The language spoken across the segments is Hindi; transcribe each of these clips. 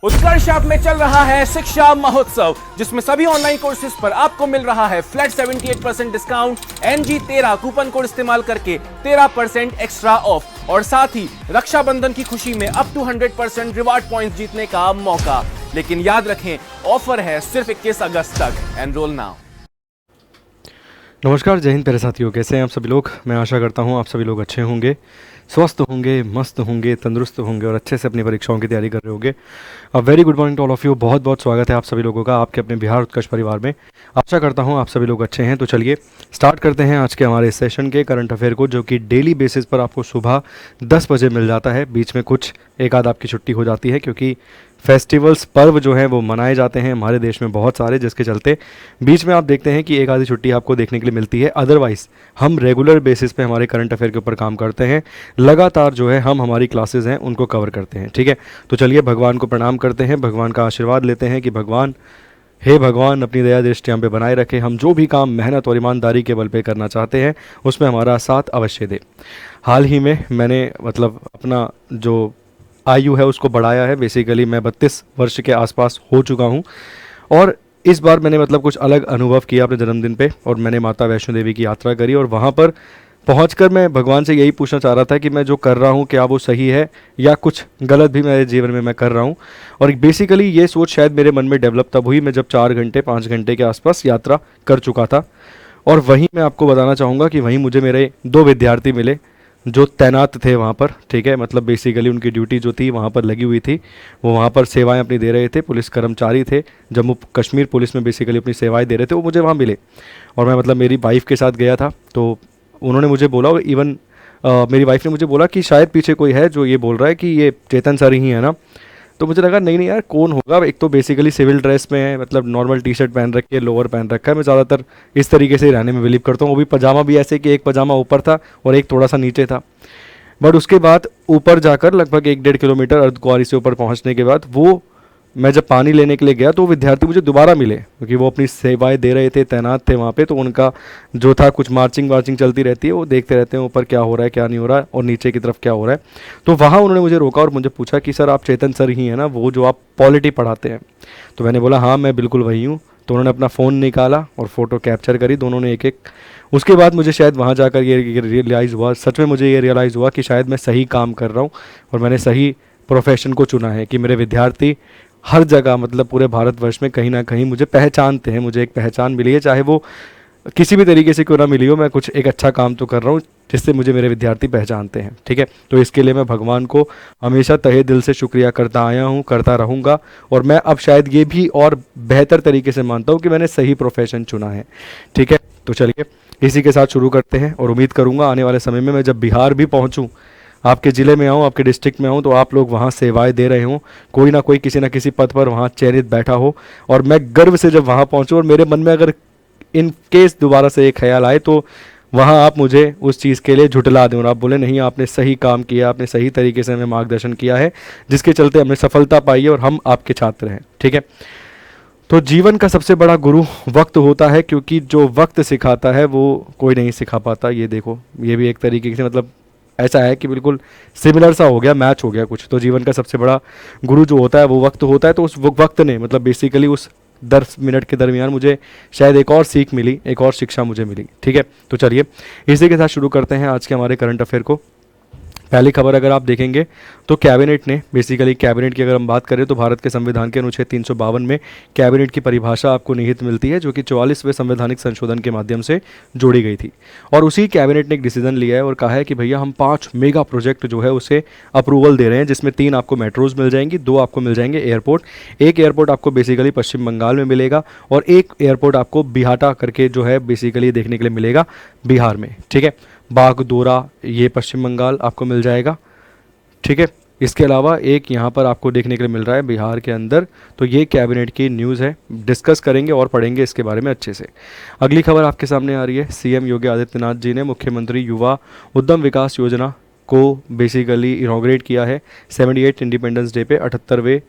उत्कर्ष ऐप में चल रहा है शिक्षा महोत्सव, जिसमें सभी ऑनलाइन कोर्सेज पर आपको मिल रहा है flat 78% discount, NG13 coupon code इस्तेमाल करके 13% एक्स्ट्रा ऑफ और साथ ही रक्षाबंधन की खुशी में अप टू 100% रिवार्ड पॉइंट्स जीतने का मौका। लेकिन याद रखें, ऑफर है सिर्फ 21 अगस्त तक। Enrol now. नमस्कार, जय हिंद प्यारे साथियों, कैसे हैं आप सभी लोग। मैं आशा करता हूं आप सभी लोग अच्छे होंगे, स्वस्थ होंगे, मस्त होंगे, तंदुरुस्त होंगे और अच्छे से अपनी परीक्षाओं की तैयारी कर रहे होंगे। A very good morning to all of you. बहुत बहुत स्वागत है आप सभी लोगों का आपके अपने बिहार उत्कर्ष परिवार में। आशा करता हूं आप सभी लोग अच्छे हैं। तो चलिए स्टार्ट करते हैं आज के हमारे सेशन के करंट अफेयर को, जो कि डेली बेसिस पर आपको सुबह 10 बजे मिल जाता है। बीच में कुछ एक आध आपकी छुट्टी हो जाती है, क्योंकि फेस्टिवल्स, पर्व जो हैं वो मनाए जाते हैं हमारे देश में बहुत सारे, जिसके चलते बीच में आप देखते हैं कि एक आधी छुट्टी आपको देखने के लिए मिलती है। अदरवाइज़ हम रेगुलर बेसिस पे हमारे करंट अफेयर के ऊपर काम करते हैं, लगातार जो है हम हमारी क्लासेस हैं उनको कवर करते हैं। ठीक है, तो चलिए भगवान को प्रणाम करते हैं, भगवान का आशीर्वाद लेते हैं कि भगवान, हे भगवान, अपनी दया दृष्टि हम पे बनाए रखें। हम जो भी काम मेहनत और ईमानदारी के बल पे करना चाहते हैं उसमें हमारा साथ अवश्य दे। हाल ही में मैंने अपना जो आयु है उसको बढ़ाया है। बेसिकली मैं 32 वर्ष के आसपास हो चुका हूँ और इस बार मैंने कुछ अलग अनुभव किया अपने जन्मदिन पे, और मैंने माता वैष्णो देवी की यात्रा करी। और वहाँ पर पहुंचकर मैं भगवान से यही पूछना चाह रहा था कि मैं जो कर रहा हूँ क्या वो सही है या कुछ गलत भी मेरे जीवन में मैं कर रहा हूँ। और बेसिकली ये सोच शायद मेरे मन में डेवलप तब हुई मैं जब 5 घंटे के आसपास यात्रा कर चुका था। और वहीं मैं आपको बताना चाहूँगा कि वहीं मुझे मेरे 2 विद्यार्थी मिले जो तैनात थे वहाँ पर। ठीक है, बेसिकली उनकी ड्यूटी जो थी वहाँ पर लगी हुई थी, वो वहाँ पर सेवाएं अपनी दे रहे थे। पुलिस कर्मचारी थे, जम्मू कश्मीर पुलिस में बेसिकली अपनी सेवाएं दे रहे थे। वो मुझे वहाँ मिले और मैं मेरी वाइफ़ के साथ गया था। तो उन्होंने मुझे बोला, और इवन मेरी वाइफ़ ने मुझे बोला कि शायद पीछे कोई है जो ये बोल रहा है कि ये चेतन सर ही है ना। तो मुझे लगा नहीं यार, कौन होगा। एक तो बेसिकली सिविल ड्रेस में है, नॉर्मल टी शर्ट पहन रखी है, लोअर पहन रखा है। मैं ज़्यादातर इस तरीके से रहने में बिलीव करता हूँ। वो भी पजामा भी ऐसे कि एक पजामा ऊपर था और एक थोड़ा सा नीचे था। बट उसके बाद ऊपर जाकर लगभग 1-1.5 किलोमीटर अर्धकुंवारी से ऊपर पहुँचने के बाद वो मैं जब पानी लेने के लिए गया तो वो विद्यार्थी मुझे दोबारा मिले, क्योंकि वो अपनी सेवाएं दे रहे थे, तैनात थे वहाँ पे। तो उनका जो था, कुछ मार्चिंग वार्चिंग चलती रहती है, वो देखते रहते हैं ऊपर क्या हो रहा है क्या नहीं हो रहा है और नीचे की तरफ क्या हो रहा है। तो वहाँ उन्होंने मुझे रोका और मुझे पूछा कि सर आप चेतन सर ही हैं ना, वो जो आप पॉलिटी पढ़ाते हैं। तो मैंने बोला हाँ मैं बिल्कुल वही हूँ। तो उन्होंने अपना फ़ोन निकाला और फ़ोटो कैप्चर करी, दोनों ने एक एक। उसके बाद मुझे शायद वहाँ जाकर ये रियलाइज़ हुआ, सच में मुझे ये रियलाइज़ हुआ कि शायद मैं सही काम कर रहा हूँ और मैंने सही प्रोफेशन को चुना है। कि मेरे विद्यार्थी हर जगह पूरे भारतवर्ष में कहीं ना कहीं मुझे पहचानते हैं, मुझे एक पहचान मिली है, चाहे वो किसी भी तरीके से क्यों ना मिली हो। मैं कुछ एक अच्छा काम तो कर रहा हूँ जिससे मुझे मेरे विद्यार्थी पहचानते हैं। ठीक है, तो इसके लिए मैं भगवान को हमेशा तहे दिल से शुक्रिया करता आया हूँ, करता रहूँगा। और मैं अब शायद ये भी और बेहतर तरीके से मानता हूँ कि मैंने सही प्रोफेशन चुना है। ठीक है, तो चलिए इसी के साथ शुरू करते हैं। और उम्मीद करूँगा आने वाले समय में मैं जब बिहार भी पहुँचूँ, आपके ज़िले में आऊँ, आपके डिस्ट्रिक्ट में आऊँ, तो आप लोग वहाँ सेवाएं दे रहे हों, कोई ना कोई किसी ना किसी पद पर वहाँ चयनित बैठा हो, और मैं गर्व से जब वहाँ पहुँचूँ और मेरे मन में अगर इन केस दोबारा से एक ख्याल आए तो वहाँ आप मुझे उस चीज़ के लिए झुटला दें और आप बोले नहीं आपने सही काम किया, आपने सही तरीके से हमें मार्गदर्शन किया है, जिसके चलते हमने सफलता पाई है और हम आपके छात्र हैं। ठीक है, तो जीवन का सबसे बड़ा गुरु वक्त होता है, क्योंकि जो वक्त सिखाता है वो कोई नहीं सिखा पाता। ये देखो, ये भी एक तरीके से ऐसा है कि बिल्कुल सिमिलर सा हो गया, मैच हो गया कुछ। तो जीवन का सबसे बड़ा गुरु जो होता है वो वक्त होता है। तो उस वक्त ने बेसिकली उस 10 मिनट के दरमियान मुझे शायद एक और सीख मिली, एक और शिक्षा मुझे मिली। ठीक है, तो चलिए इसी के साथ शुरू करते हैं आज के हमारे करंट अफेयर को। पहली खबर अगर आप देखेंगे तो कैबिनेट ने कैबिनेट की अगर हम बात करें तो भारत के संविधान के अनुच्छेद 352 में कैबिनेट की परिभाषा आपको निहित मिलती है, जो कि 44वें संवैधानिक संशोधन के माध्यम से जोड़ी गई थी। और उसी कैबिनेट ने एक डिसीजन लिया है और कहा है कि भैया हम 5 मेगा प्रोजेक्ट जो है उसे अप्रूवल दे रहे हैं, जिसमें 3 आपको मेट्रोज मिल जाएंगी, 2 आपको मिल जाएंगे एयरपोर्ट। एक एयरपोर्ट आपको बेसिकली पश्चिम बंगाल में मिलेगा और एक एयरपोर्ट आपको बिहाटा करके जो है बेसिकली देखने के लिए मिलेगा बिहार में। ठीक है, बागडोरा ये पश्चिम बंगाल आपको मिल जाएगा। ठीक है, इसके अलावा एक यहाँ पर आपको देखने के लिए मिल रहा है बिहार के अंदर। तो ये कैबिनेट की न्यूज़ है, डिस्कस करेंगे और पढ़ेंगे इसके बारे में अच्छे से। अगली खबर आपके सामने आ रही है, सीएम योगी आदित्यनाथ जी ने मुख्यमंत्री युवा उद्यम विकास योजना को बेसिकली इनॉग्रेट किया है 78 इंडिपेंडेंस डे पे, 78वें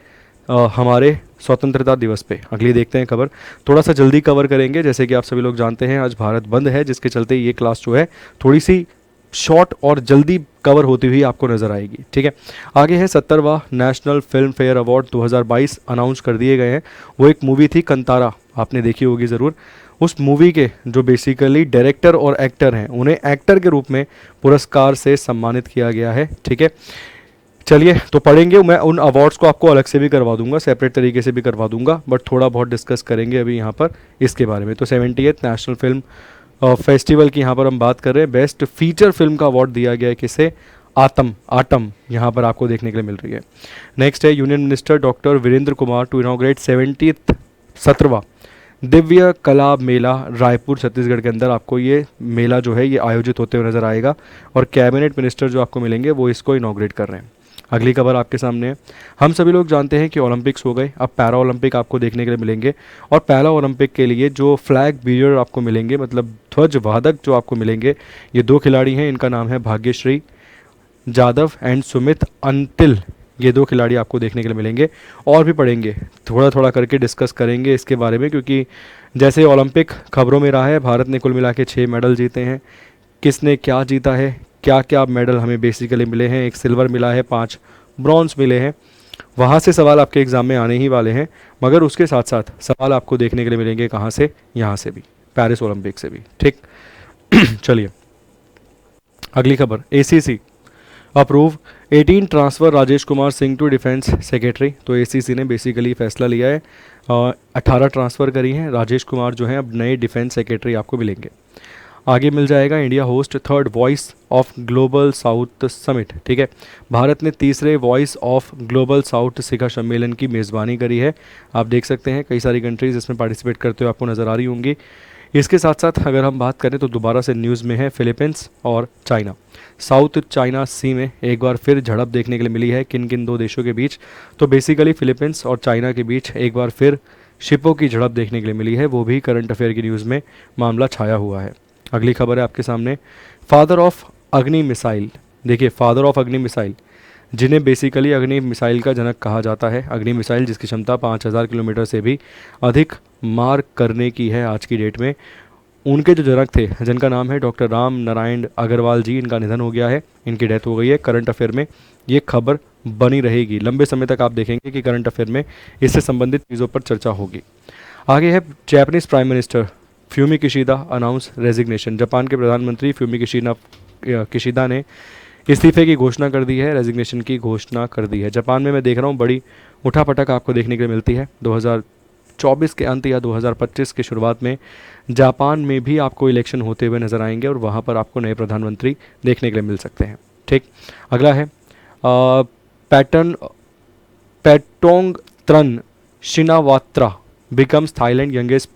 हमारे स्वतंत्रता दिवस पे। अगली देखते हैं खबर, थोड़ा सा जल्दी कवर करेंगे। जैसे कि आप सभी लोग जानते हैं आज भारत बंद है, जिसके चलते ये क्लास जो है थोड़ी सी शॉर्ट और जल्दी कवर होती हुई आपको नज़र आएगी। ठीक है, आगे है 70वां national Filmfare award 2022 announce कर दिए गए हैं। वो एक मूवी थी कंतारा, आपने देखी होगी ज़रूर। उस मूवी के जो बेसिकली डायरेक्टर और एक्टर हैं, उन्हें एक्टर के रूप में पुरस्कार से सम्मानित किया गया है। ठीक है, चलिए तो पढ़ेंगे, मैं उन अवार्ड्स को आपको अलग से भी करवा दूंगा, सेपरेट तरीके से भी करवा दूंगा, बट थोड़ा बहुत डिस्कस करेंगे अभी यहाँ पर इसके बारे में। तो 78th नेशनल फिल्म फेस्टिवल की यहाँ पर हम बात कर रहे हैं। बेस्ट फीचर फिल्म का अवार्ड दिया गया है किसे? आटम यहाँ पर आपको देखने के लिए मिल रही है। नेक्स्ट है union minister doctor Virendra Kumar to inaugurate 17वां दिव्य कला मेला रायपुर छत्तीसगढ़ के अंदर आपको ये मेला जो है ये आयोजित होते हुए नजर आएगा, और कैबिनेट मिनिस्टर जो आपको मिलेंगे वो इसको इनॉग्रेट कर रहे हैं। अगली खबर आपके सामने है। हम सभी लोग जानते हैं कि ओलंपिक्स हो गए, अब पैरा ओलंपिक आपको देखने के लिए मिलेंगे, और पैरा ओलंपिक के लिए जो फ्लैग बीयर आपको मिलेंगे, मतलब ध्वज वादक जो आपको मिलेंगे, ये 2 खिलाड़ी हैं। इनका नाम है भाग्यश्री जाधव एंड सुमित अंतिल। ये 2 खिलाड़ी आपको देखने के लिए मिलेंगे। और भी पढ़ेंगे, थोड़ा थोड़ा करके डिस्कस करेंगे इसके बारे में, क्योंकि जैसे ओलंपिक खबरों में रहा है, भारत ने कुल मिला के 6 मेडल जीते हैं। किसने क्या जीता है, क्या क्या मेडल हमें बेसिकली मिले हैं? एक सिल्वर मिला है, 5 ब्रॉन्ज मिले हैं। वहाँ से सवाल आपके एग्ज़ाम में आने ही वाले हैं, मगर उसके साथ साथ सवाल आपको देखने के लिए मिलेंगे कहाँ से? यहाँ से भी, पेरिस ओलंपिक से भी। ठीक चलिए अगली खबर, ACC approve 18 transfer Rajesh Kumar Singh to defence secretary. तो ACC ने बेसिकली फैसला लिया है, 18 ट्रांसफ़र करी हैं। राजेश कुमार जो हैं अब नए डिफेंस सेक्रेटरी आपको मिलेंगे। आगे मिल जाएगा India host 3rd voice of global south summit. ठीक है, भारत ने 3रे वॉइस ऑफ ग्लोबल साउथ शिखर सम्मेलन की मेज़बानी करी है। आप देख सकते हैं कई सारी कंट्रीज़ इसमें पार्टिसिपेट करते हुए आपको नज़र आ रही होंगी। इसके साथ साथ अगर हम बात करें तो दोबारा से न्यूज़ में है फिलीपींस और चाइना। साउथ चाइना सी में एक बार फिर झड़प देखने के लिए मिली है, किन किन 2 देशों के बीच? तो बेसिकली फिलीपींस और चाइना के बीच एक बार फिर शिपों की झड़प देखने के लिए मिली है, वो भी करंट अफेयर की न्यूज़ में मामला छाया हुआ है। अगली खबर है आपके सामने, फादर ऑफ अग्नि मिसाइल। देखिए, फादर ऑफ अग्नि मिसाइल, जिन्हें बेसिकली अग्नि मिसाइल का जनक कहा जाता है। अग्नि मिसाइल जिसकी क्षमता 5000 किलोमीटर से भी अधिक मार करने की है आज की डेट में, उनके जो जनक थे जिनका नाम है डॉक्टर राम नारायण अग्रवाल जी, इनका निधन हो गया है, इनकी डेथ हो गई है। करंट अफेयर में ये खबर बनी रहेगी, लंबे समय तक आप देखेंगे कि करंट अफेयर में इससे संबंधित चीज़ों पर चर्चा होगी। आगे है Japanese prime minister Fumio Kishida announce resignation. Japan के प्रधानमंत्री फ्यूमी किशिदा ने इस्तीफे की घोषणा कर दी है, रेजिग्नेशन की घोषणा कर दी है। जापान में मैं देख रहा हूँ बड़ी उठापटक आपको देखने के लिए मिलती है। 2024 के अंत या 2025 के शुरुआत में जापान में भी आपको इलेक्शन होते हुए नजर आएंगे, और वहाँ पर आपको नए प्रधानमंत्री देखने के लिए मिल सकते हैं। ठीक, अगला है Paetongtarn Shinawatra becomes Thailand youngest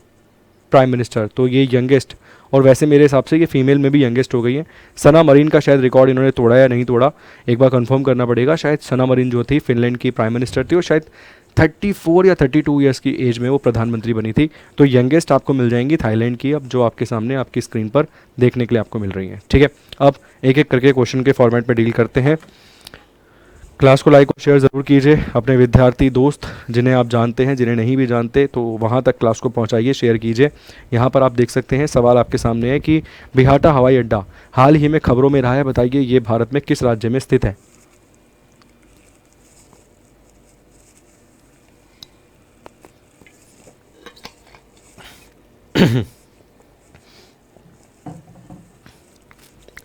prime minister. तो ये यंगेस्ट, और वैसे मेरे हिसाब से ये फीमेल में भी यंगेस्ट हो गई है। सना मरीन का शायद रिकॉर्ड इन्होंने तोड़ा या नहीं तोड़ा, एक बार कंफर्म करना पड़ेगा। शायद सना मरीन जो थी फिनलैंड की प्राइम मिनिस्टर थी, और शायद 34 या 32 ईयर्स की एज में वो प्रधानमंत्री बनी थी। तो यंगेस्ट आपको मिल जाएंगी थाईलैंड की, अब जो आपके सामने आपकी स्क्रीन पर देखने के लिए आपको मिल रही हैं। ठीक है, अब एक एक करके क्वेश्चन के फॉर्मेट में डील करते हैं। क्लास को लाइक और शेयर ज़रूर कीजिए, अपने विद्यार्थी दोस्त जिन्हें आप जानते हैं, जिन्हें नहीं भी जानते, तो वहाँ तक क्लास को पहुँचाइए, शेयर कीजिए। यहाँ पर आप देख सकते हैं सवाल आपके सामने है कि बिहाटा हवाई अड्डा हाल ही में खबरों में रहा है, बताइए ये भारत में किस राज्य में स्थित है?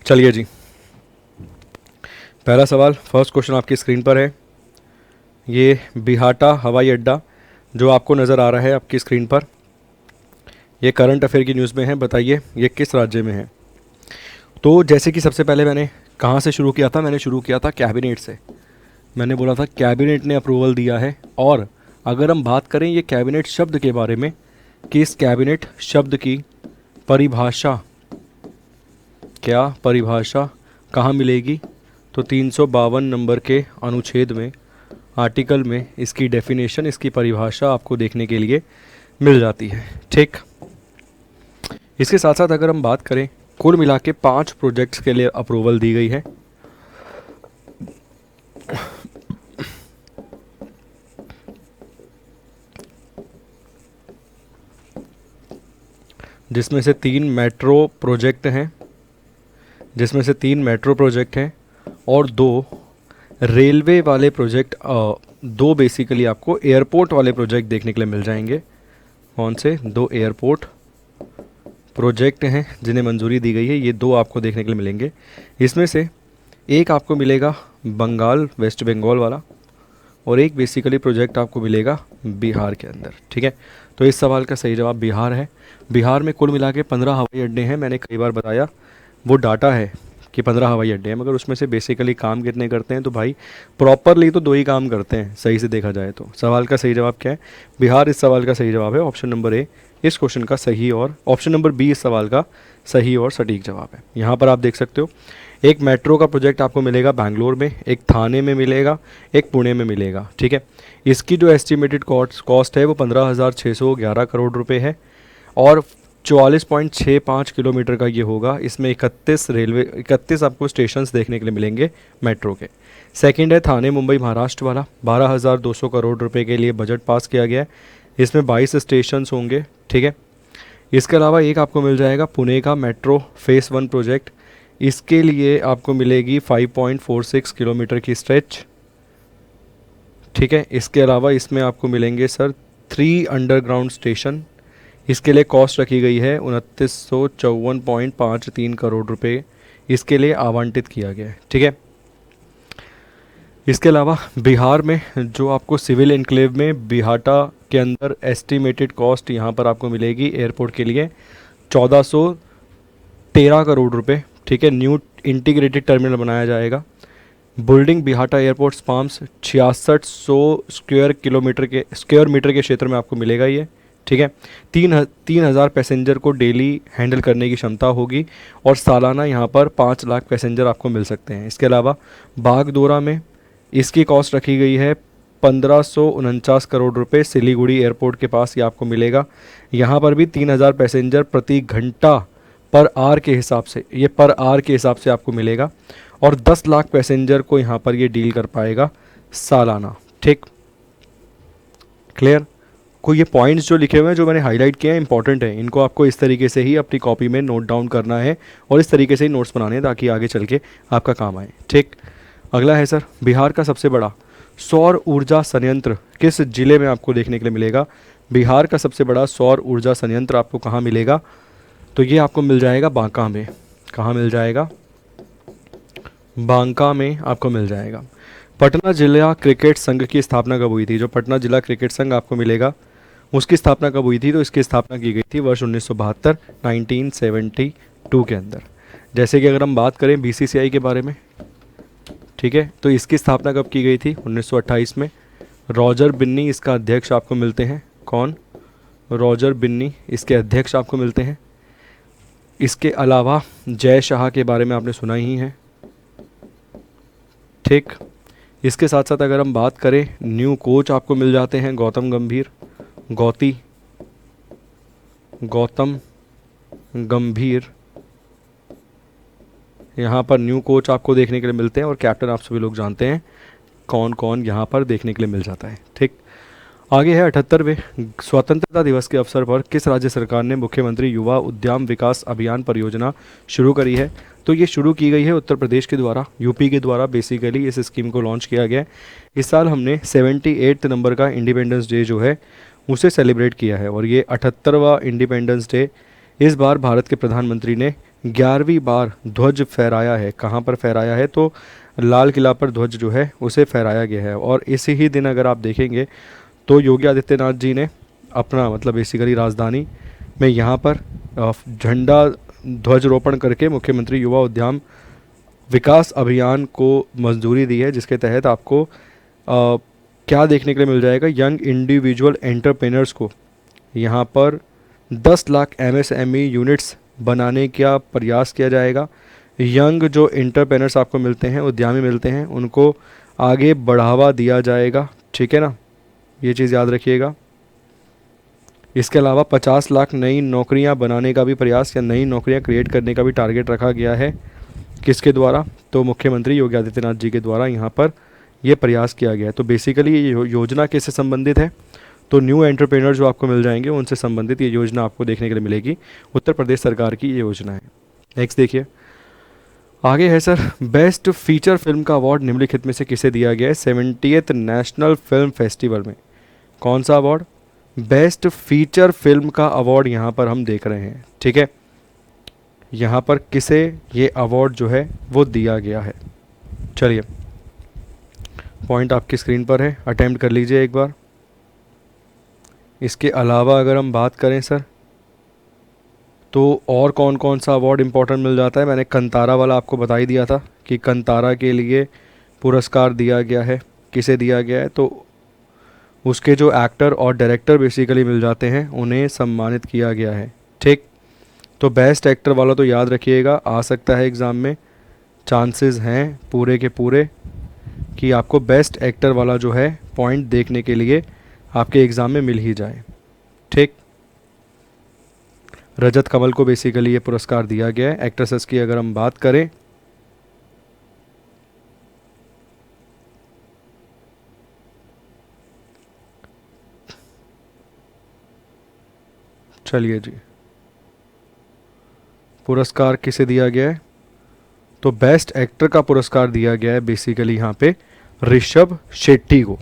चलिए जी, पहला सवाल, फर्स्ट क्वेश्चन आपकी स्क्रीन पर है। ये बिहाटा हवाई अड्डा जो आपको नज़र आ रहा है आपकी स्क्रीन पर, ये करंट अफेयर की न्यूज़ में है, बताइए ये किस राज्य में है? तो जैसे कि सबसे पहले मैंने कहाँ से शुरू किया था? मैंने शुरू किया था कैबिनेट से। मैंने बोला था कैबिनेट ने अप्रूवल दिया है। और अगर हम बात करें ये कैबिनेट शब्द के बारे में कि इस कैबिनेट शब्द की परिभाषा, क्या परिभाषा कहाँ मिलेगी? तो 352 नंबर के अनुच्छेद में, आर्टिकल में इसकी डेफिनेशन, इसकी परिभाषा आपको देखने के लिए मिल जाती है। ठीक, इसके साथ साथ अगर हम बात करें, कुल मिला के 5 प्रोजेक्ट्स के लिए अप्रूवल दी गई है। जिसमें से 3 मेट्रो प्रोजेक्ट हैं, जिसमें से 3 मेट्रो प्रोजेक्ट हैं और 2 रेलवे वाले प्रोजेक्ट, 2 बेसिकली आपको एयरपोर्ट वाले प्रोजेक्ट देखने के लिए मिल जाएंगे। कौन से? 2 एयरपोर्ट प्रोजेक्ट हैं जिन्हें मंजूरी दी गई है, ये 2 आपको देखने के लिए मिलेंगे। इसमें से एक आपको मिलेगा बंगाल, वेस्ट बंगाल वाला, और एक बेसिकली प्रोजेक्ट आपको मिलेगा बिहार के अंदर। ठीक है, तो इस सवाल का सही जवाब बिहार है। बिहार में कुल मिला के 15 हवाई अड्डे हैं। मैंने कई बार बताया वो डाटा है कि 15 हवाई अड्डे हैं, मगर उसमें से बेसिकली काम कितने करते हैं? तो भाई प्रॉपरली तो 2 ही काम करते हैं, सही से देखा जाए तो। सवाल का सही जवाब क्या है? बिहार इस सवाल का सही जवाब है। ऑप्शन नंबर ए इस क्वेश्चन का सही, और ऑप्शन नंबर बी इस सवाल का सही और सटीक जवाब है। यहाँ पर आप देख सकते हो एक मेट्रो का प्रोजेक्ट आपको मिलेगा बैंगलोर में, एक थाने में मिलेगा, एक पुणे में मिलेगा। ठीक है, इसकी जो एस्टिमेटेड कॉस्ट है वो 15,611 करोड़ रुपए है और 44.65 किलोमीटर का ये होगा। इसमें 31 आपको स्टेशंस देखने के लिए मिलेंगे मेट्रो के। सेकंड है थाने मुंबई महाराष्ट्र वाला, 12,200 करोड़ रुपए के लिए बजट पास किया गया है। इसमें 22 स्टेशंस होंगे। ठीक है, इसके अलावा एक आपको मिल जाएगा पुणे का मेट्रो फेज़ 1 प्रोजेक्ट, इसके लिए आपको मिलेगी 5.46 किलोमीटर की स्ट्रेच। ठीक है, इसके अलावा इसमें आपको मिलेंगे सर 3 अंडरग्राउंड स्टेशन, इसके लिए कॉस्ट रखी गई है 2954.53 करोड़ रुपए, इसके लिए आवंटित किया गया है। ठीक है, इसके अलावा बिहार में जो आपको सिविल एनक्लेव में बिहाटा के अंदर एस्टिमेटेड कॉस्ट यहाँ पर आपको मिलेगी एयरपोर्ट के लिए 1413 करोड़ रुपए। ठीक है, न्यू इंटीग्रेटेड टर्मिनल बनाया जाएगा। बिल्डिंग बिहाटा एयरपोर्ट स्पाम्स 6600 स्क्वायर मीटर के क्षेत्र में आपको मिलेगा ये। ठीक है, 3000 पैसेंजर को डेली हैंडल करने की क्षमता होगी और सालाना यहाँ पर 5 लाख पैसेंजर आपको मिल सकते हैं। इसके अलावा बागडोगरा में इसकी कॉस्ट रखी गई है 1549 करोड़ रुपए, सिलीगुड़ी एयरपोर्ट के पास ये आपको मिलेगा। यहाँ पर भी 3000 पैसेंजर प्रति घंटा पर आवर के हिसाब से, ये पर आवर के हिसाब से आपको मिलेगा और 10 लाख पैसेंजर को यहाँ पर ये डील कर पाएगा सालाना। ठीक, क्लियर? कोई ये पॉइंट्स जो लिखे हुए हैं, जो मैंने हाईलाइट किए हैं, इंपॉर्टेंट है, इनको आपको इस तरीके से ही अपनी कॉपी में नोट डाउन करना है और इस तरीके से ही नोट्स बनाने हैं ताकि आगे चल के आपका काम आए। ठीक, अगला है सर बिहार का सबसे बड़ा सौर ऊर्जा संयंत्र किस जिले में आपको देखने के लिए मिलेगा? बिहार का सबसे बड़ा सौर ऊर्जा संयंत्र आपको कहाँ मिलेगा? तो ये आपको मिल जाएगा बांका में। कहाँ मिल जाएगा? बांका में आपको मिल जाएगा। पटना जिला क्रिकेट संघ की स्थापना कब हुई थी? जो पटना जिला क्रिकेट संघ आपको मिलेगा उसकी स्थापना कब हुई थी? तो इसकी स्थापना की गई थी वर्ष 1972 1972 के अंदर। जैसे कि अगर हम बात करें बीसीसीआई के बारे में, ठीक है, तो इसकी स्थापना कब की गई थी? 1928 में। रॉजर बिन्नी इसका अध्यक्ष आपको मिलते हैं। कौन? रॉजर बिन्नी इसके अध्यक्ष आपको मिलते हैं। इसके अलावा जय शाह के बारे में आपने सुना ही है। ठीक, इसके साथ साथ अगर हम बात करें न्यू कोच आपको मिल जाते हैं गौतम गंभीर यहाँ पर न्यू कोच आपको देखने के लिए मिलते हैं और कैप्टन आप सभी लोग जानते हैं कौन कौन यहाँ पर देखने के लिए मिल जाता है। ठीक, आगे है 78वें स्वतंत्रता दिवस के अवसर पर किस राज्य सरकार ने मुख्यमंत्री युवा उद्यम विकास अभियान परियोजना शुरू करी है? तो ये शुरू की गई है उत्तर प्रदेश के द्वारा, यूपी के द्वारा बेसिकली इस स्कीम को लॉन्च किया गया है। इस साल हमने 78 नंबर का इंडिपेंडेंस डे जो है उसे सेलिब्रेट किया है और ये 78वां इंडिपेंडेंस डे इस बार भारत के प्रधानमंत्री ने 11वीं बार ध्वज फहराया है। कहाँ पर फहराया है? तो लाल किला पर ध्वज जो है उसे फहराया गया है। और इसी ही दिन अगर आप देखेंगे तो योगी आदित्यनाथ जी ने अपना मतलब बेसिकली राजधानी में यहाँ पर झंडा ध्वजरोपण करके मुख्यमंत्री युवा उद्यम विकास अभियान को मंजूरी दी है, जिसके तहत आपको क्या देखने के लिए मिल जाएगा? यंग इंडिविजुअल एंटरप्रेन्योर्स को यहाँ पर 10 लाख MSME यूनिट्स बनाने का प्रयास किया जाएगा। यंग जो एंटरप्रेन्योर्स आपको मिलते हैं, उद्यमी मिलते हैं, उनको आगे बढ़ावा दिया जाएगा। ठीक है ना, ये चीज़ याद रखिएगा। इसके अलावा 50 लाख नई नौकरियां बनाने का भी प्रयास या नई नौकरियां क्रिएट करने का भी टारगेट रखा गया है। किसके द्वारा? तो मुख्यमंत्री योगी आदित्यनाथ जी के द्वारा यहाँ पर ये प्रयास किया गया है। तो बेसिकली ये योजना किससे संबंधित है? तो न्यू एंटरप्रेन्योर जो आपको मिल जाएंगे उनसे संबंधित ये योजना आपको देखने के लिए मिलेगी। उत्तर प्रदेश सरकार की ये योजना है। नेक्स्ट देखिए, आगे है सर, बेस्ट फीचर फिल्म का अवार्ड निम्नलिखित में से किसे दिया गया है 70th नेशनल फिल्म फेस्टिवल में? कौन सा अवार्ड? बेस्ट फीचर फिल्म का अवार्ड यहाँ पर हम देख रहे हैं, ठीक है। यहाँ पर किसे ये अवार्ड जो है वो दिया गया है? चलिए, पॉइंट आपकी स्क्रीन पर है, अटेम्प्ट कर लीजिए एक बार। इसके अलावा अगर हम बात करें सर, तो और कौन कौन सा अवार्ड इम्पोर्टेंट मिल जाता है? मैंने कंतारा वाला आपको बता ही दिया था कि कंतारा के लिए पुरस्कार दिया गया है। किसे दिया गया है? तो उसके जो एक्टर और डायरेक्टर बेसिकली मिल जाते हैं, उन्हें सम्मानित किया गया है, ठीक। तो बेस्ट एक्टर वाला तो याद रखिएगा, आ सकता है एग्ज़ाम में, चांसेस हैं पूरे के पूरे कि आपको बेस्ट एक्टर वाला जो है पॉइंट देखने के लिए आपके एग्ज़ाम में मिल ही जाए, ठीक। रजत कमल को बेसिकली ये पुरस्कार दिया गया है। एक्ट्रेसेस की अगर हम बात करें, चलिए जी, पुरस्कार किसे दिया गया है? तो बेस्ट एक्टर का पुरस्कार दिया गया है बेसिकली यहाँ पे ऋषभ शेट्टी को,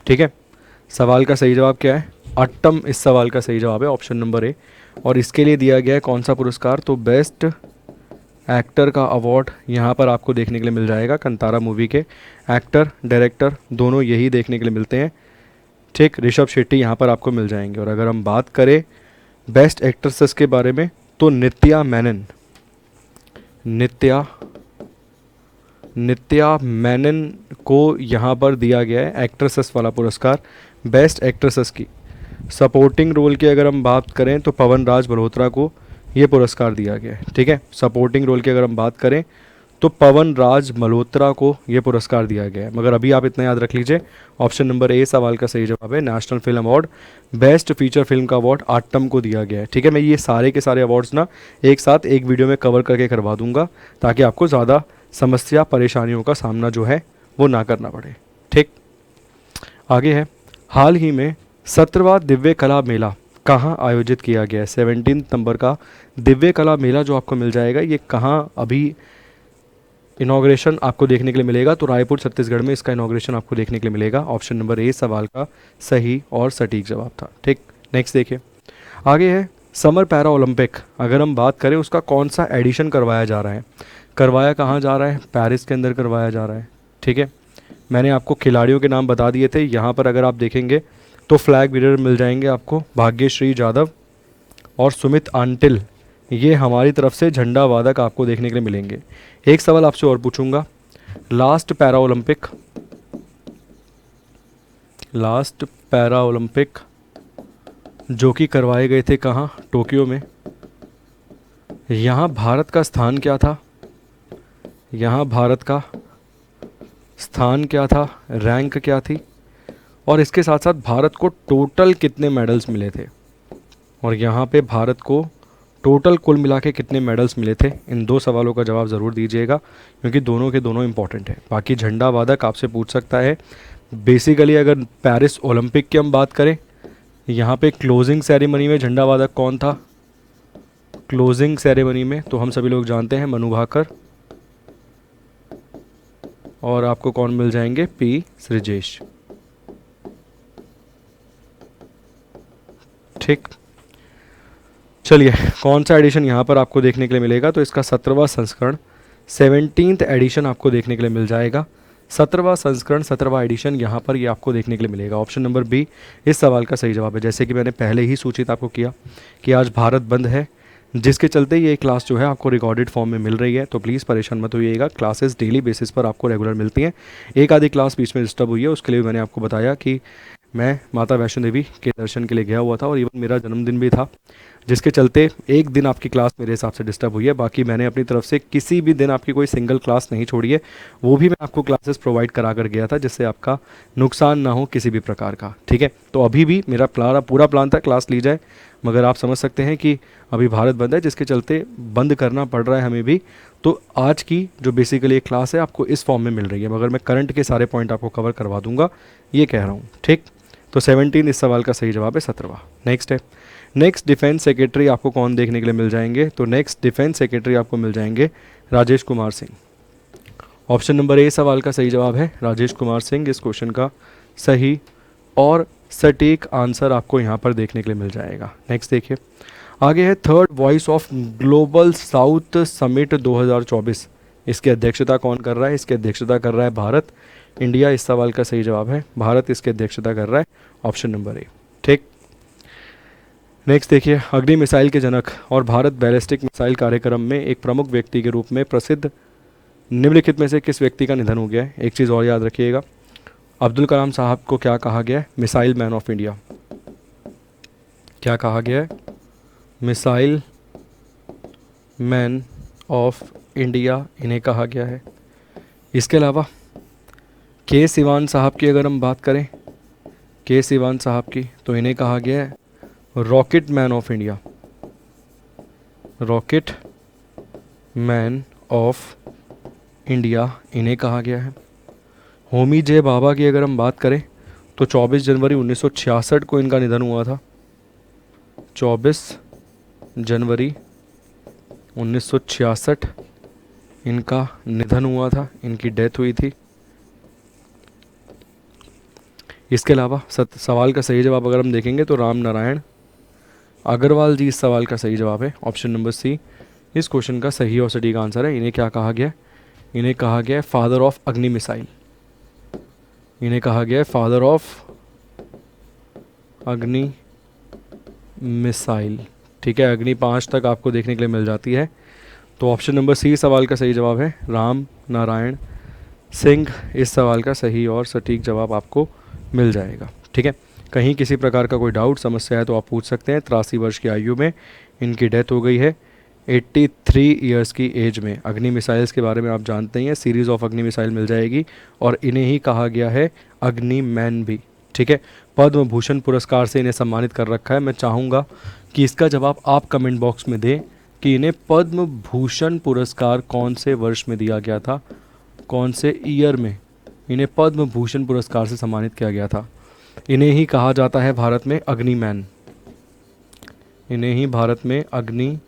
ठीक है। सवाल का सही जवाब क्या है? अट्टम इस सवाल का सही जवाब है, ऑप्शन नंबर ए। और इसके लिए दिया गया है कौन सा पुरस्कार? तो बेस्ट एक्टर का अवार्ड यहाँ पर आपको देखने के लिए मिल जाएगा। कंतारा मूवी के एक्टर डायरेक्टर दोनों यही देखने के लिए मिलते हैं, ठीक। ऋषभ शेट्टी यहाँ पर आपको मिल जाएंगे। और अगर हम बात करें बेस्ट एक्ट्रेसेस के बारे में, तो नित्या मेनन को यहाँ पर दिया गया है एक्ट्रेसेस वाला पुरस्कार, बेस्ट एक्ट्रेसेस की। सपोर्टिंग रोल की अगर हम बात करें तो पवन राज मल्होत्रा को ये पुरस्कार दिया गया है, ठीक है। सपोर्टिंग रोल की अगर हम बात करें तो पवन राज मल्होत्रा को ये पुरस्कार दिया गया है। मगर अभी आप इतना याद रख लीजिए, ऑप्शन नंबर ए सवाल का सही जवाब है। National film award best feature film का अवार्ड आट्टम को दिया गया है, ठीक है। मैं ये सारे के सारे अवार्ड्स ना एक साथ एक वीडियो में कवर करके करवा दूंगा, ताकि आपको ज़्यादा समस्या परेशानियों का सामना जो है वो ना करना पड़े, ठीक। आगे है, हाल ही में 17वां दिव्य कला मेला कहाँ आयोजित किया गया है? 17 नंबर का दिव्य कला मेला जो आपको मिल जाएगा, ये कहाँ अभी इनॉग्रेशन आपको देखने के लिए मिलेगा? तो रायपुर छत्तीसगढ़ में इसका इनॉग्रेशन आपको देखने के लिए मिलेगा। ऑप्शन नंबर ए सवाल का सही और सटीक जवाब था, ठीक। नेक्स्ट देखिए, आगे है समर पैरा ओलंपिक। अगर हम बात करें उसका कौन सा एडिशन करवाया जा रहा है? करवाया कहाँ जा रहा है? पेरिस के अंदर करवाया जा रहा है, ठीक है। मैंने आपको खिलाड़ियों के नाम बता दिए थे। यहाँ पर अगर आप देखेंगे तो फ्लैग बीरर मिल जाएंगे आपको, भाग्यश्री जाधव और सुमित आंटिल, ये हमारी तरफ से झंडा वादक आपको देखने के लिए मिलेंगे। एक सवाल आपसे और पूछूंगा, लास्ट पैरा ओलंपिक जो कि करवाए गए थे कहाँ? टोक्यो में। यहाँ भारत का स्थान क्या था? यहाँ भारत का स्थान क्या था, रैंक क्या थी, और इसके साथ साथ भारत को टोटल कितने मेडल्स मिले थे, और यहाँ पे भारत को टोटल कुल मिला के कितने मेडल्स मिले थे? इन दो सवालों का जवाब ज़रूर दीजिएगा, क्योंकि दोनों के दोनों इंपॉर्टेंट है। बाकी झंडा वादक आपसे पूछ सकता है। बेसिकली अगर पेरिस ओलंपिक की हम बात करें, यहाँ पे क्लोजिंग सेरेमनी में झंडा वादक कौन था? क्लोजिंग सेरेमनी में तो हम सभी लोग जानते हैं मनु भाकर, और आपको कौन मिल जाएंगे? पी सृजेश, ठीक। चलिए, कौन सा एडिशन यहाँ पर आपको देखने के लिए मिलेगा? तो इसका 17वां संस्करण 17th एडिशन आपको देखने के लिए मिल जाएगा। 17वां संस्करण 17वां एडिशन यहाँ पर ये आपको देखने के लिए मिलेगा। ऑप्शन नंबर बी इस सवाल का सही जवाब है। जैसे कि मैंने पहले ही सूचित आपको किया कि आज भारत बंद है, जिसके चलते ये क्लास जो है आपको रिकॉर्डेड फॉर्म में मिल रही है। तो प्लीज़ परेशान मत होइएगा, क्लासेस डेली बेसिस पर आपको रेगुलर मिलती हैं। एक आधी क्लास बीच में डिस्टर्ब हुई है, उसके लिए मैंने आपको बताया कि मैं माता वैष्णो देवी के दर्शन के लिए गया हुआ था, और इवन मेरा जन्मदिन भी था, जिसके चलते एक दिन आपकी क्लास मेरे हिसाब से डिस्टर्ब हुई है। बाकी मैंने अपनी तरफ से किसी भी दिन आपकी कोई सिंगल क्लास नहीं छोड़ी है, वो भी मैं आपको क्लासेस प्रोवाइड करा कर गया था, जिससे आपका नुकसान ना हो किसी भी प्रकार का, ठीक है। तो अभी भी मेरा पूरा प्लान था क्लास ली जाए, मगर आप समझ सकते हैं कि अभी भारत बंद है, जिसके चलते बंद करना पड़ रहा है हमें भी। तो आज की जो बेसिकली एक क्लास है आपको इस फॉर्म में मिल रही है, मगर मैं करंट के सारे पॉइंट आपको कवर करवा दूंगा, ये कह रहा हूँ, ठीक। तो 17 इस सवाल का सही जवाब है 17वां। नेक्स्ट है, नेक्स्ट डिफेंस सेक्रेटरी आपको कौन देखने के लिए मिल जाएंगे? तो नेक्स्ट डिफेंस सेक्रेटरी आपको मिल जाएंगे Rajesh Kumar Singh. Option number A सवाल का सही जवाब है राजेश कुमार सिंह। इस क्वेश्चन का सही और सटीक आंसर आपको यहाँ पर देखने के लिए मिल जाएगा। नेक्स्ट देखिए, आगे है third voice of global south summit 2024। इसकी अध्यक्षता कौन कर रहा है? इसकी अध्यक्षता कर रहा है भारत। इंडिया इस सवाल का सही जवाब है, भारत इसकी अध्यक्षता कर रहा है, ऑप्शन नंबर ए। ठीक, नेक्स्ट देखिए, अग्नि मिसाइल के जनक और भारत बैलिस्टिक मिसाइल कार्यक्रम में एक प्रमुख व्यक्ति के रूप में प्रसिद्ध निम्नलिखित में से किस व्यक्ति का निधन हो गया है? एक चीज़ और याद रखिएगा, अब्दुल कलाम साहब को क्या कहा गया है? Missile man of India. क्या कहा गया है? मिसाइल मैन ऑफ इंडिया इन्हें कहा गया है। इसके अलावा के सिवान साहब की अगर हम बात करें, के सिवान साहब की, तो इन्हें कहा गया है rocket man of India. Rocket man of India इन्हें कहा गया है। होमी जे बाबा की अगर हम बात करें तो 24 जनवरी 1966 को इनका निधन हुआ था। 24 जनवरी 1966 इनका निधन हुआ था, इनकी डेथ हुई थी। इसके अलावा सवाल का सही जवाब अगर हम देखेंगे तो राम नारायण अग्रवाल जी इस सवाल का सही जवाब है, ऑप्शन नंबर सी इस क्वेश्चन का सही और सटीक आंसर है। इन्हें क्या कहा गया? इन्हें कहा गया है फादर ऑफ अग्नि मिसाइल। इन्हें कहा गया है फादर ऑफ अग्नि मिसाइल। ठीक है, अग्नि 5 तक आपको देखने के लिए मिल जाती है। तो ऑप्शन नंबर सी सवाल का सही जवाब है, राम नारायण सिंह इस सवाल का सही और सटीक जवाब आपको मिल जाएगा। ठीक है, कहीं किसी प्रकार का कोई डाउट समस्या है तो आप पूछ सकते हैं। 83 वर्ष की आयु में इनकी डेथ हो गई है। 83 ईयर्स की एज में। अग्नि मिसाइल्स के बारे में आप जानते ही हैं, सीरीज़ ऑफ अग्नि मिसाइल मिल जाएगी और इन्हें ही कहा गया है अग्नि मैन भी। ठीक है, पद्म भूषण पुरस्कार से इन्हें सम्मानित कर रखा है। मैं चाहूँगा कि इसका जवाब आप कमेंट बॉक्स में दें कि इन्हें पद्म भूषण पुरस्कार कौन से वर्ष में दिया गया था, कौन से ईयर में इन्हें पद्म भूषण पुरस्कार से सम्मानित किया गया था। इन्हें ही कहा जाता है भारत में अग्नि मैन। इन्हें ही भारत में अग्नि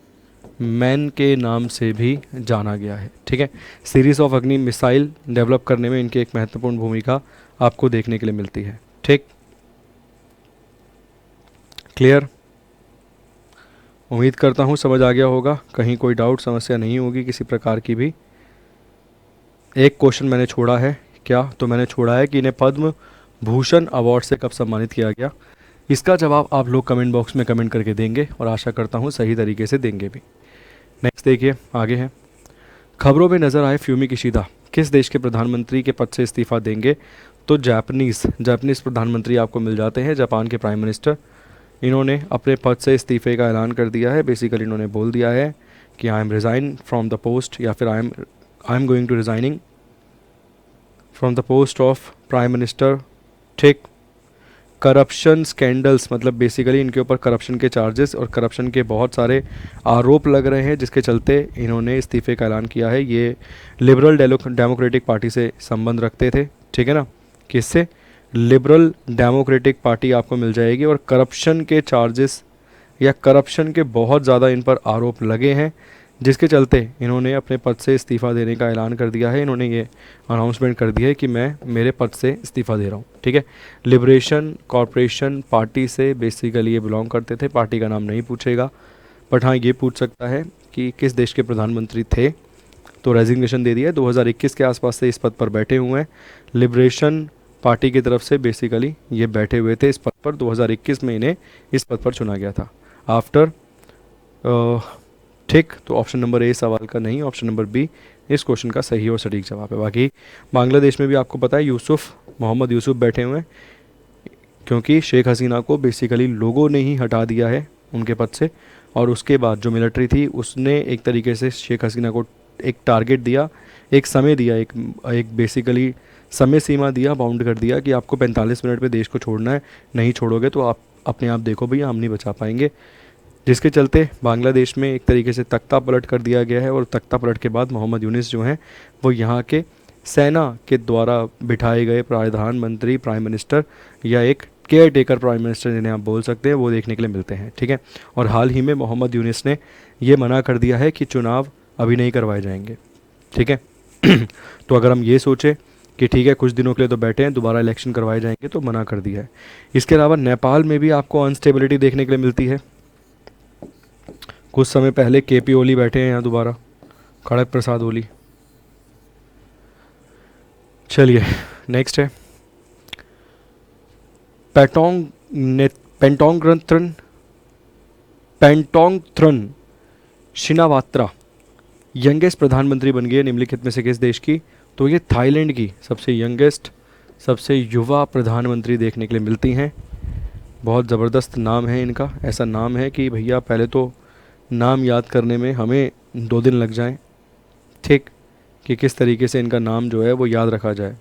मैन के नाम से भी जाना गया है। ठीक है, सीरीज ऑफ अग्नि मिसाइल डेवलप करने में इनकी एक महत्वपूर्ण भूमिका आपको देखने के लिए मिलती है। ठीक, क्लियर? उम्मीद करता हूँ समझ आ गया होगा, कहीं कोई डाउट समस्या नहीं होगी किसी प्रकार की भी। एक क्वेश्चन मैंने छोड़ा है, क्या? तो मैंने छोड़ा है कि इन्हें पद्म भूषण अवार्ड से कब सम्मानित किया गया। इसका जवाब आप लोग कमेंट बॉक्स में कमेंट करके देंगे और आशा करता हूँ सही तरीके से देंगे भी। नेक्स्ट देखिए, आगे है, खबरों में नजर आए फ्यूमी किशिदा किस देश के प्रधानमंत्री के पद से इस्तीफा देंगे? तो जापानीज प्रधानमंत्री आपको मिल जाते हैं, जापान के प्राइम मिनिस्टर। इन्होंने अपने पद से इस्तीफे का ऐलान कर दिया है। बेसिकली इन्होंने बोल दिया है कि I am resign from the post, या फिर I am going to resigning from the post of prime minister. ठीक, करप्शन स्कैंडल्स, मतलब बेसिकली इनके ऊपर करप्शन के चार्जेस और करप्शन के बहुत सारे आरोप लग रहे हैं, जिसके चलते इन्होंने इस्तीफे का ऐलान किया है। ये लिबरल डेमोक्रेटिक पार्टी से संबंध रखते थे। ठीक है ना, किससे? लिबरल डेमोक्रेटिक पार्टी आपको मिल जाएगी। और करप्शन के चार्जेस या करप्शन के बहुत ज़्यादा इन पर आरोप लगे हैं, जिसके चलते इन्होंने अपने पद से इस्तीफ़ा देने का ऐलान कर दिया है। इन्होंने ये अनाउंसमेंट कर दिया है कि मैं मेरे पद से इस्तीफ़ा दे रहा हूँ। ठीक है, लिबरेशन कॉरपोरेशन पार्टी से बेसिकली ये बिलोंग करते थे। पार्टी का नाम नहीं पूछेगा, बट हाँ ये पूछ सकता है कि किस देश के प्रधानमंत्री थे। तो रेजिग्नेशन दे दिया है, 2021 के आसपास से इस पद पर बैठे हुए हैं। लिबरेशन पार्टी की तरफ से बेसिकली ये बैठे हुए थे इस पद पर। 2021 में इन्हें इस पद पर चुना गया था आफ्टर। ठीक, तो ऑप्शन नंबर ए सवाल का नहीं, ऑप्शन नंबर बी इस क्वेश्चन का सही और सटीक जवाब है। बाकी बांग्लादेश में भी आपको पता है मोहम्मद यूसुफ बैठे हुए हैं, क्योंकि शेख हसीना को बेसिकली लोगों ने ही हटा दिया है उनके पद से। और उसके बाद जो मिलिट्री थी उसने एक तरीके से शेख हसीना को एक टारगेट दिया, एक समय दिया, एक बेसिकली समय सीमा दिया, बाउंड कर दिया कि आपको 45 मिनट में देश को छोड़ना है, नहीं छोड़ोगे तो आप अपने आप देखो भैया हम नहीं बचा पाएंगे। जिसके चलते बांग्लादेश में एक तरीके से तख्ता पलट कर दिया गया है। और तख्ता पलट के बाद मोहम्मद यूनिस जो हैं वो यहाँ के सेना के द्वारा बिठाए गए प्रधानमंत्री, प्राइम मिनिस्टर या एक केयर टेकर प्राइम मिनिस्टर जिन्हें आप बोल सकते हैं, वो देखने के लिए मिलते हैं, ठीक है। और हाल ही में मोहम्मद यूनिस ने ये मना कर दिया है कि चुनाव अभी नहीं करवाए जाएंगे, ठीक है। तो अगर हम ये सोचें कि ठीक है कुछ दिनों के लिए तो बैठे हैं, दोबारा इलेक्शन करवाए जाएंगे, तो मना कर दिया है। इसके अलावा नेपाल में भी आपको अनस्टेबिलिटी देखने के लिए मिलती है। कुछ समय पहले केपी ओली बैठे हैं यहाँ दोबारा, खड़ग प्रसाद ओली। चलिए नेक्स्ट है पेंटोंगथ्रन शिनावात्रा यंगेस्ट प्रधानमंत्री बन गई है निम्नलिखित में से किस देश की? तो ये थाईलैंड की सबसे यंगेस्ट, सबसे युवा प्रधानमंत्री देखने के लिए मिलती हैं। बहुत ज़बरदस्त नाम है इनका। ऐसा नाम है कि भैया पहले तो नाम याद करने में हमें 2 दिन लग जाएं, ठीक, कि किस तरीके से इनका नाम जो है वो याद रखा जाए।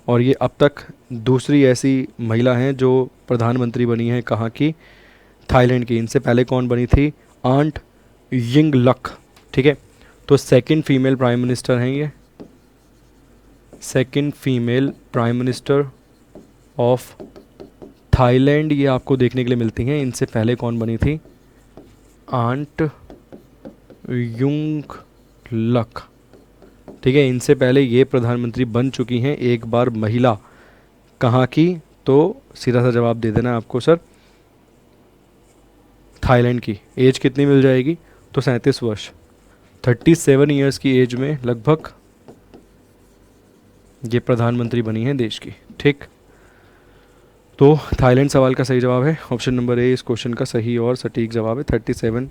और ये अब तक दूसरी ऐसी महिला हैं जो प्रधानमंत्री बनी हैं, कहाँ की? थाईलैंड की। इनसे पहले कौन बनी थी? आंट यिंगलक, ठीक है। तो सेकंड फीमेल प्राइम मिनिस्टर हैं ये, second female prime minister of Thailand, ये आपको देखने के लिए मिलती हैं। इनसे पहले कौन बनी थी? आंट युंगलक, ठीक है। इनसे पहले ये प्रधानमंत्री बन चुकी हैं एक बार महिला। कहाँ की? तो सीधा सा जवाब दे देना आपको सर, थाईलैंड की। एज कितनी मिल जाएगी? तो 37 वर्ष, 37 ईयर्स की एज में लगभग ये प्रधानमंत्री बनी है देश की, ठीक। तो थाईलैंड सवाल का सही जवाब है ऑप्शन नंबर ए। इस क्वेश्चन का सही और सटीक जवाब है। 37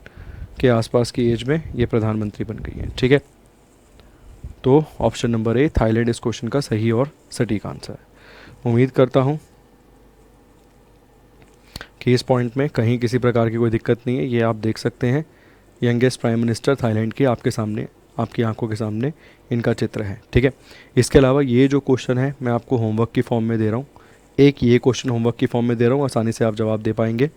के आसपास की एज में ये प्रधानमंत्री बन गई है, ठीक है। तो ऑप्शन नंबर ए थाईलैंड इस क्वेश्चन का सही और सटीक आंसर है। उम्मीद करता हूँ कि इस पॉइंट में कहीं किसी प्रकार की कोई दिक्कत नहीं है। ये आप देख सकते हैं, यंगेस्ट प्राइम मिनिस्टर थाईलैंड की आपके सामने, आपकी आंखों के सामने इनका चित्र है, ठीक है। इसके अलावा ये जो क्वेश्चन है मैं आपको होमवर्क की फॉर्म में दे रहा हूँ। एक ये क्वेश्चन होमवर्क की फॉर्म में दे रहा हूँ, आसानी से आप जवाब दे पाएंगे।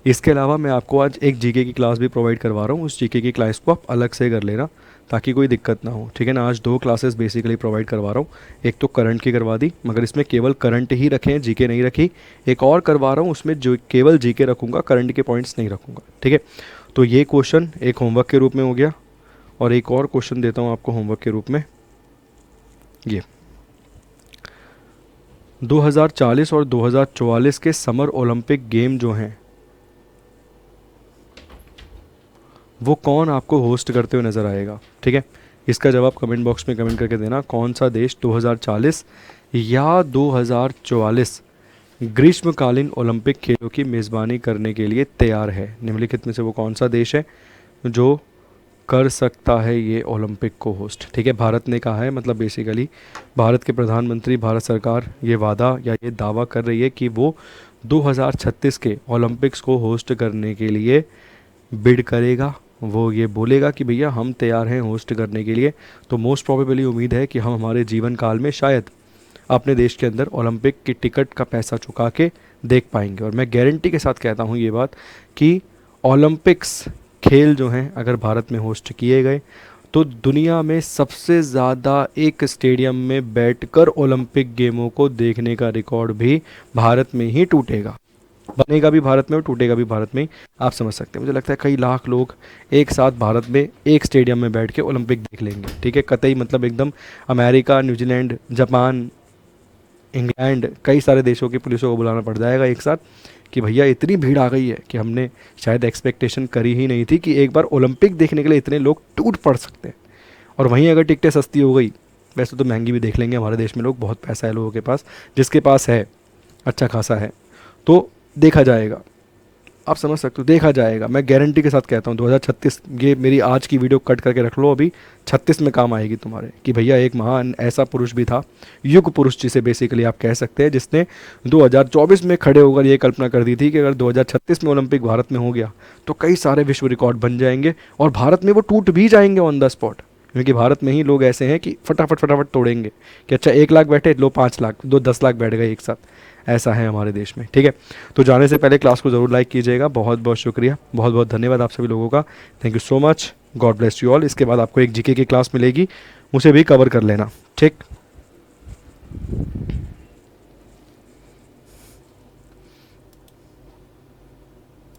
इसके अलावा मैं आपको आज एक जीके की क्लास भी प्रोवाइड करवा रहा हूँ। उस जीके की क्लास को आप अलग से कर लेना ताकि कोई दिक्कत ना हो, ठीक है ना। आज 2 क्लासेस बेसिकली प्रोवाइड करवा रहा हूँ। एक तो करंट की करवा दी, मगर इसमें केवल करंट ही रखें, जीके नहीं रखी। एक और करवा रहा हूँ, उसमें जो केवल जीके रखूँगा, करंट के पॉइंट्स नहीं रखूँगा, ठीक है। तो ये क्वेश्चन एक होमवर्क के रूप में हो गया। और एक और क्वेश्चन देता हूँ आपको होमवर्क के रूप में। ये 2040 और 2044 के समर ओलंपिक गेम जो हैं वो कौन आपको होस्ट करते हुए नज़र आएगा, ठीक है। इसका जवाब कमेंट बॉक्स में कमेंट करके देना। कौन सा देश 2040 या 2044 ग्रीष्मकालीन ओलंपिक खेलों की मेज़बानी करने के लिए तैयार है? निम्नलिखित में से वो कौन सा देश है जो कर सकता है ये ओलंपिक को होस्ट, ठीक है। भारत ने कहा है, मतलब बेसिकली भारत के प्रधानमंत्री, भारत सरकार ये वादा या ये दावा कर रही है कि वो 2036 के ओलंपिक्स को होस्ट करने के लिए बिड करेगा। वो ये बोलेगा कि भैया हम तैयार हैं होस्ट करने के लिए। तो मोस्ट प्रोबेबली उम्मीद है कि हम हमारे जीवन काल में शायद अपने देश के अंदर ओलंपिक की टिकट का पैसा चुका के देख पाएंगे। और मैं गारंटी के साथ कहता हूँ ये बात कि ओलंपिक्स खेल जो हैं अगर भारत में होस्ट किए गए तो दुनिया में सबसे ज़्यादा एक स्टेडियम में बैठकर ओलंपिक गेमों को देखने का रिकॉर्ड भी भारत में ही टूटेगा। बनेगा भी भारत में और टूटेगा भी भारत में ही, आप समझ सकते हैं। मुझे लगता है कई लाख लोग एक साथ भारत में एक स्टेडियम में बैठ के ओलंपिक देख लेंगे, ठीक है। कतई मतलब एकदम अमेरिका, न्यूजीलैंड, जापान, इंग्लैंड, कई सारे देशों की पुलिसों को बुलाना पड़ जाएगा एक साथ कि भैया इतनी भीड़ आ गई है कि हमने शायद एक्सपेक्टेशन करी ही नहीं थी कि एक बार ओलंपिक देखने के लिए इतने लोग टूट पड़ सकते हैं। और वहीं अगर टिकटें सस्ती हो गई, वैसे तो महंगी भी देख लेंगे हमारे देश में लोग, बहुत पैसा है लोगों के पास, जिसके पास है अच्छा खासा है, तो देखा जाएगा। आप समझ सकते हो, देखा जाएगा। मैं गारंटी के साथ कहता हूँ 2036, ये मेरी आज की वीडियो कट करके रख लो, अभी 36 में काम आएगी तुम्हारे कि भैया एक महान ऐसा पुरुष भी था, युग पुरुष जिसे बेसिकली आप कह सकते हैं, जिसने 2024 में खड़े होकर ये कल्पना कर दी थी कि अगर 2036 में ओलंपिक भारत में हो गया तो कई सारे विश्व रिकॉर्ड बन जाएंगे और भारत में वो टूट भी जाएंगे ऑन द स्पॉट। क्योंकि भारत में ही लोग ऐसे हैं कि फटाफट तोड़ेंगे कि अच्छा 1 लाख बैठे, लो 5 लाख, 10 लाख बैठ गए एक साथ। ऐसा है हमारे देश में, ठीक है। तो जाने से पहले क्लास को ज़रूर लाइक कीजिएगा। बहुत बहुत शुक्रिया, बहुत बहुत धन्यवाद आप सभी लोगों का। Thank you so much, God bless you all. इसके बाद आपको एक जीके की क्लास मिलेगी, उसे भी कवर कर लेना, ठीक।